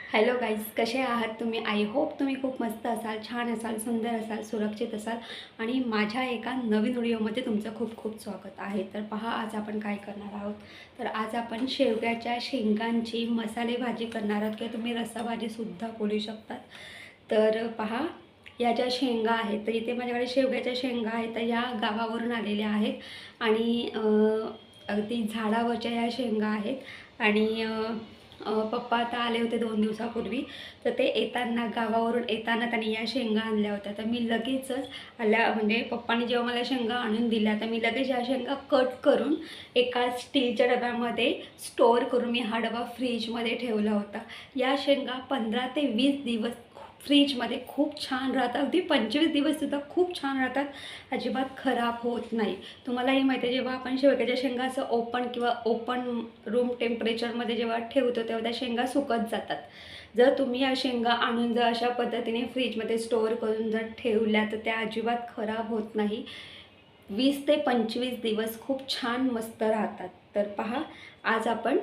Hello guys, कसे आहात तुम्ही? आय होप तुम्ही खूप मस्त असाल, छान असाल, सुंदर असाल, सुरक्षित असाल आणि माझ्या एका नवीन व्हिडिओमध्ये तुमचं खूप खूप स्वागत आहे. तर पहा, आज आपण काय करणार आहोत. तर आज आपण शेवग्याच्या शेंगांची मसाले भाजी करणार आहोत किंवा तुम्ही रस्साभाजीसुद्धा बोलू शकतात. तर पहा, या ज्या शेंगा आहेत, तर इथे माझ्याकडे शेवग्याच्या शेंगा आहेत. तर या गावावरून आलेल्या आहेत आणि अगदी झाडावरच्या या शेंगा आहेत आणि पप्पा आता आले होते 2 दिवसापूर्वी. तर ते येताना गावावरून येताना त्यांनी या शेंगा आणल्या होत्या. तर मी लगेचच आल्या म्हणजे पप्पांनी जेव्हा मला शेंगा आणून दिल्या, तर मी लगेच या शेंगा कट करून एका स्टीलच्या डब्यामध्ये स्टोअर करून मी हा डबा फ्रीजमध्ये ठेवला होता. या शेंगा 15 ते 20 दिवस फ्रीजमध्ये खूप छान राहतात. अगदी 25 दिवससुद्धा खूप छान राहतात. अजिबात खराब होत नाही. तुम्हालाही माहिती आहे, जेव्हा आपण शेवग्याच्या शेंगा असं ओपन रूम टेम्परेचरमध्ये जेव्हा ठेवतो तेव्हा त्या शेंगा सुकत जातात. जर तुम्ही या शेंगा आणून जर अशा पद्धतीने फ्रीजमध्ये स्टोअर करून जर ठेवल्या तर त्या अजिबात खराब होत नाही. 20 ते 25 दिवस खूप छान मस्त राहतात. तर पहा, आज आपण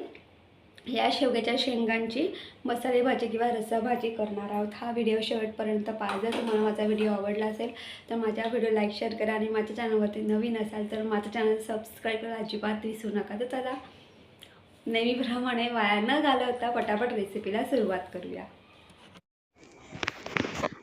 या शेवग्याच्या शेंगांची मसाले भाजी किंवा रस्साभाजी करणार आहोत. हा व्हिडिओ शेवटपर्यंत पहा. जर तुम्हाला माझा व्हिडिओ आवडला असेल तर माझ्या व्हिडिओ लाईक शेअर करा आणि माझ्या चॅनलवरती नवीन असाल तर माझं चॅनल सबस्क्राईब करा अजिबात विसरू नका. तर चला, नेहमीप्रमाणे वाया न घालवता पटापट रेसिपीला सुरुवात करूया.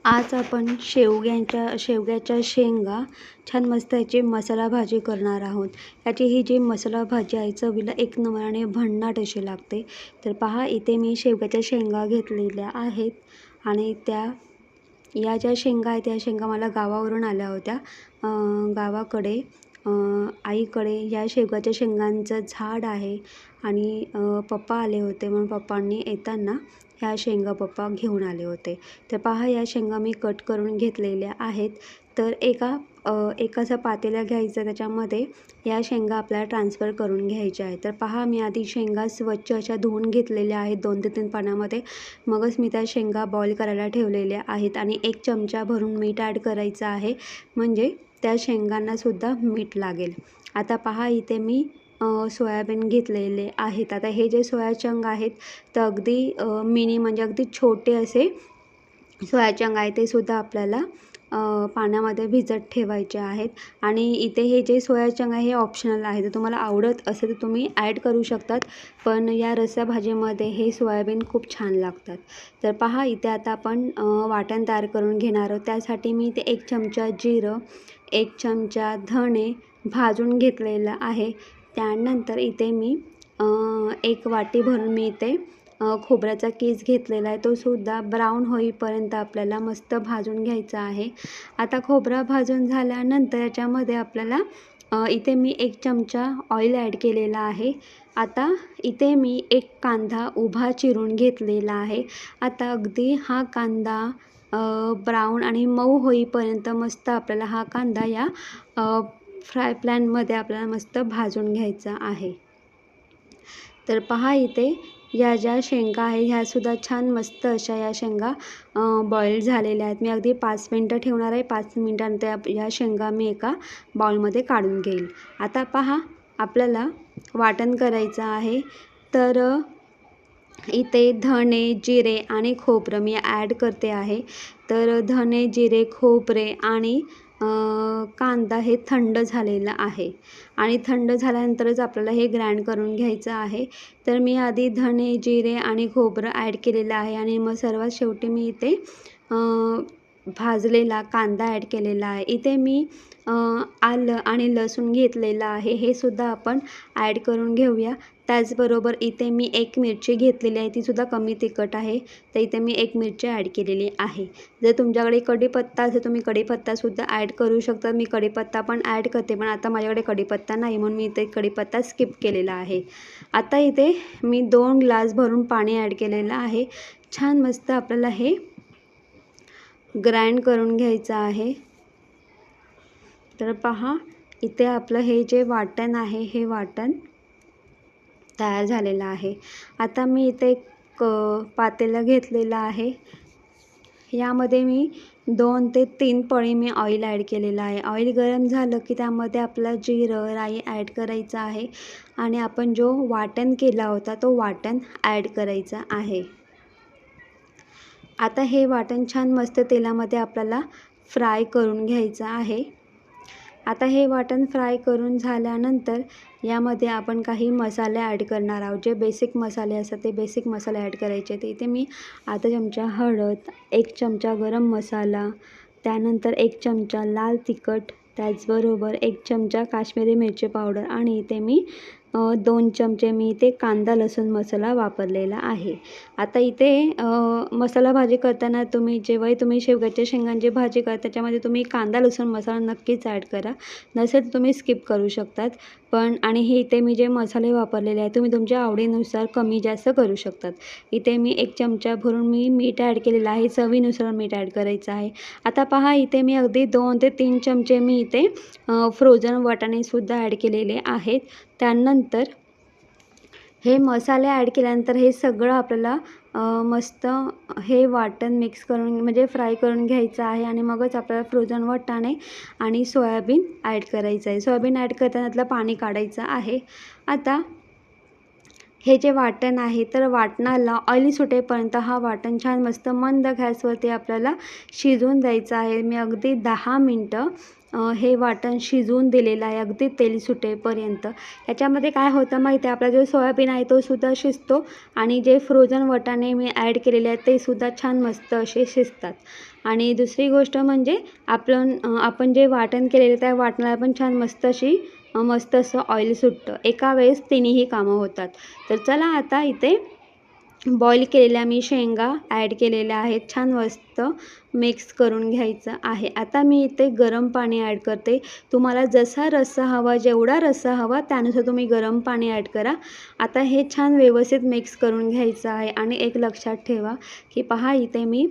आज आपण शेवग्याच्या शेंगा छान मस्त याची मसाला भाजी करणार आहोत. याची ही जी मसाला भाजी आहे चवीला एक नंबराने भन्नाट अशी लागते. तर पहा, इथे मी शेवग्याच्या शेंगा घेतलेल्या आहेत आणि या ज्या शेंगा आहेत त्या शेंगा मला गावावरून आल्या होत्या. गावाकडे आईकडे या शेवग्याच्या शेंगांचं झाड आहे आणि पप्पा आले होते म्हणून पप्पांनी येताना ह्या शेंगा पप्पा घेऊन आले होते. तर पहा, या शेंगा मी कट करून घेतलेल्या आहेत. तर एकाचं पातेलं घ्यायचं, त्याच्यामध्ये या शेंगा आपल्याला ट्रान्सफर करून घ्यायच्या आहेत. तर पहा, मी आधी शेंगा स्वच्छ अशा धुवून घेतलेल्या आहेत 2 ते 3 पाण्यामध्ये. मगच मी त्या शेंगा बॉईल करायला ठेवलेल्या आहेत आणि 1 चमचा भरून मीठ ॲड करायचं आहे, म्हणजे त्या शेंगांनासुद्धा मीठ लागेल. आता पहा, इथे मी सोयाबीन घेतलेले आहेत. आता हे जे सोयाचंक आहेत तर अगदी मिनी म्हणजे अगदी छोटे असे सोयाचंक आहे, ते सुद्धा आपल्याला पाण्यामध्ये भिजत ठेवायचे आहेत. आणि इथे हे जे सोयाचंक आहे हे ऑप्शनल आहे. जर तुम्हाला आवडत असेल तर तुम्ही ॲड करू शकतात, पण या रस्साभाजीमध्ये हे सोयाबीन खूप छान लागतात. तर पहा, इथे आता आपण वाटण तयार करून घेणार आहोत. त्यासाठी मी इथे 1 चमचा जिरं, 1 चमचा धणे भाजून घेतलेलं आहे. त्यानंतर इथे मी 1 वाटी भरून मी इथे खोबऱ्याचा कीस घेतलेला आहे. तो सुद्धा ब्राऊन होईपर्यंत आपल्याला मस्त भाजून घ्यायचा आहे. आता खोबरा भाजून झाल्यानंतर याच्यामध्ये आपल्याला इथे मी 1 चमचा ऑइल ॲड केलेला आहे. आता इथे मी 1 कांदा उभा चिरून घेतलेला आहे. आता अगदी हा कांदा ब्राऊन आणि मऊ होईपर्यंत मस्त आपल्याला हा कांदा या फ्राय पॅनमध्ये आपल्याला मस्त भाजून घ्यायचा आहे. तर पहा, इथे या ज्या शेंगा आहेत ह्यासुद्धा छान मस्त अशा या शेंगा बॉईल झालेल्या आहेत. मी अगदी 5 मिनटं ठेवणार आहे. 5 मिनटानंतर या शेंगा मी एका बाउलमध्ये काढून घेईल. आता पहा, आपल्याला वाटण करायचं आहे. तर इथे धणे, जिरे आणि खोबरं मी ॲड करते आहे. तर धणे, जिरे, खोबरे आणि कांदा हे थंड झालेलं आहे आणि थंड झाल्यानंतरच आपल्याला हे ग्राइंड करून घ्यायचं आहे. तर मी आधी धणे, जिरे आणि खोबरं ॲड केलेलं आहे आणि मग सर्वात शेवटी मी इथे भाजलेला कांदा ॲड केलेला आहे. इथे मी आलं आणि लसूण घेतलेलं आहे, हे सुद्धा आपण ॲड करून घेऊया. त्याचबरोबर इथे मी 1 मिरची घेतलेली आहे, तीसुद्धा कमी तिखट आहे. तर इथे मी 1 मिरची ॲड केलेली आहे. जर तुमच्याकडे कढीपत्ता असेल तुम्ही कढीपत्तासुद्धा ॲड करू शकता. मी कढीपत्ता पण ॲड करते, पण आता माझ्याकडे कढीपत्ता नाही म्हणून मी इथे कढीपत्ता स्किप केलेला आहे. आता इथे मी 2 ग्लास भरून पाणी ॲड केलेलं आहे. छान मस्त आपल्याला हे ग्राइंड करून घ्यायचं आहे. तर पहा, इथे आपलं हे जे वाटण आहे हे वाटण तयार झालेलं आहे. आता मी इथे एक पातेलं घेतलेलं आहे. यामध्ये मी 2 ते 3 पळी मी ऑइल ॲड केलेलं आहे. ऑइल गरम झालं की त्यामध्ये आपलं जिरं, राई ॲड करायचं आहे आणि आपण जो वाटण केला होता तो वाटण ॲड करायचा आहे. आता हे वाटण छान मस्त तेलामध्ये आपल्याला फ्राय करून घ्यायचं आहे. आता हे वाटण फ्राय करून झाल्यानंतर यामध्ये आपण काही मसाले ॲड करणार आहोत. जे बेसिक मसाले असतात ते बेसिक मसाले ॲड करायचे. तर इथे मी अर्धा चमचा हळद, 1 चमचा गरम मसाला, त्यानंतर 1 चमचा लाल तिखट, त्याचबरोबर 1 चमचा काश्मीरी मिरची पावडर आणि इथे मी 2 चमचे मी इथे कांदा लसूण मसाला वापरलेला आहे. आता इथे मसाला भाजी करताना जेव्हाही तुम्ही शेवग्याच्या शेंगांची भाजी करा त्याच्यामध्ये तुम्ही कांदा लसूण मसाला नक्कीच ॲड करा. नसेल तर तुम्ही स्किप करू शकतात. आणि हे इथे मी जे मसाले वापरलेले आहेत तुम्ही तुमच्या आवडीनुसार कमी जास्त करू शकतात. इथे मी 1 चमचा भरून मीठ ॲड केलेलं आहे. चवीनुसार मीठ ॲड करायचं आहे. आता पहा इथे मी अगदी 2 ते 3 चमचे मी इथे फ्रोझन वाटाणेसुद्धा ॲड केलेले आहेत. त्यानंतर हे मसाले ॲड केल्यानंतर हे सगळं आपल्याला मस्त हे वाटण मिक्स करून म्हणजे फ्राय करून घ्यायचं आहे आणि मगच आपल्याला फ्रोझन वाटाणे आणि सोयाबीन ॲड करायचं आहे. सोयाबीन ॲड करताना त्यातलं पाणी काढायचं आहे. आता हे जे वाटण आहे तर वाटणाला ऑइल सुटेपर्यंत हा वाटण छान मस्त मंद गॅसवरती आपल्याला शिजवून द्यायचं आहे. मी अगदी 10 मिनटं हे वाटण शिजवून दिलेलं आहे अगदी तेल सुटेपर्यंत. याच्यामध्ये काय होतं माहिती आहे, आपला जो सोयाबीन आहे तो सुद्धा शिजतो आणि जे फ्रोझन वाटाणे मी ॲड केलेले आहेत ते सुद्धा छान मस्त असे शिजतात. आणि दुसरी गोष्ट म्हणजे आपण जे वाटण केलेलं त्या वाटणाला पण छान मस्त असं ऑइल सुटतं. एका वेळेस तिन्ही कामं होतात. तर चला आता इथे बॉईल केलेल्या मी शेंगा ॲड केलेल्या आहेत. छान मस्त मिक्स करून घ्यायचं आहे. आता मी इथे गरम पाणी ॲड करते. तुम्हाला जसा रस्सा हवा, जेवढा रस्सा हवा त्यानुसार तुम्ही गरम पाणी ॲड करा. आता हे छान व्यवस्थित मिक्स करून घ्यायचं आहे. आणि एक लक्षात ठेवा की पहा इथे मी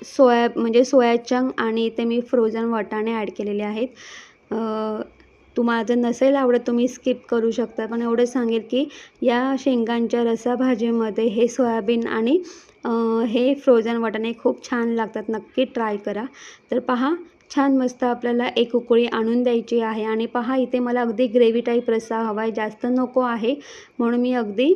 सोया चंक आणि इथे मी फ्रोझन वाटाणे ॲड केलेले आहेत. तुम्हाला जर नसेल आवडत तुम्ही स्किप करू शकता. पण एवढं सांगेल की या शेंगांच्या रस्सा भाजीमध्ये हे सोयाबीन आणि हे फ्रोझन वाटाणे खूप छान लागतात. नक्की ट्राय करा. तर पहा छान मस्त आपल्याला एक उकळी आणून द्यायची आहे. आणि पहा इथे मला अगदी ग्रेव्ही टाईप रस्सा हवा आहे, जास्त नको आहे. म्हणून मी अगदी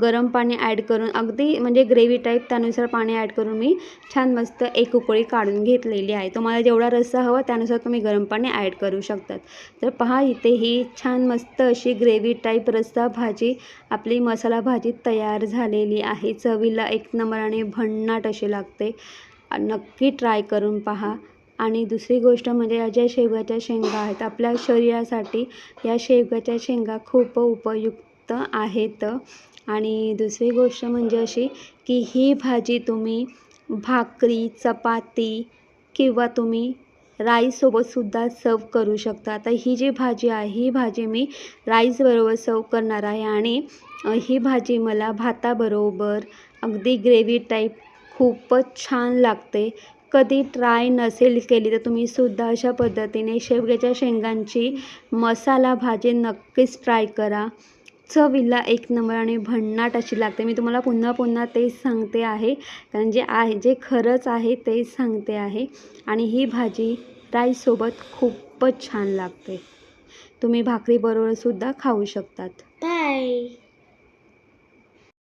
गरम पाणी ॲड करून अगदी म्हणजे ग्रेव्ही टाईप त्यानुसार पाणी ॲड करून मी छान मस्त एक उकळी काढून घेतलेली आहे. तुम्हाला जेवढा रस्सा हवा त्यानुसार तुम्ही गरम पाणी ॲड करू शकतात. तर पहा इथे ही छान मस्त अशी ग्रेव्ही टाईप रस्सा भाजी आपली मसाला भाजी तयार झालेली आहे. चवीला एक नंबर आणि भन्नाट अशी लागते. नक्की ट्राय करून पहा. आणि दुसरी गोष्ट म्हणजे या ज्या शेवग्याच्या शेंगा आहेत आपल्या शरीरासाठी या शेवग्याच्या शेंगा खूप उपयुक्त आहेत. आणि दुसरी गोष्ट म्हणजे अशी की ही भाजी तुम्ही भाकरी, चपाती किंवा तुम्ही राईससोबतसुद्धा सर्व करू शकता. आता ही जी भाजी आहे ही भाजी मी राईसबरोबर सर्व करणार आहे. आणि ही भाजी मला भाताबरोबर अगदी ग्रेव्ही टाईप खूपच छान लागते. कधी ट्राय नसेल केली तर तुम्हीसुद्धा अशा पद्धतीने शेवग्याच्या शेंगांची मसाला भाजी नक्कीच ट्राय करा. चवीला एक नंबर आणि भन्नाट अशी लागते. मी तुम्हाला पुन्हा पुन्हा तेच सांगते आहे, कारण जे खरंच आहे तेच सांगते आहे. आणि ही भाजी राईससोबत खूपच छान लागते. तुम्ही भाकरीबरोबरसुद्धा खाऊ शकतात. बाय.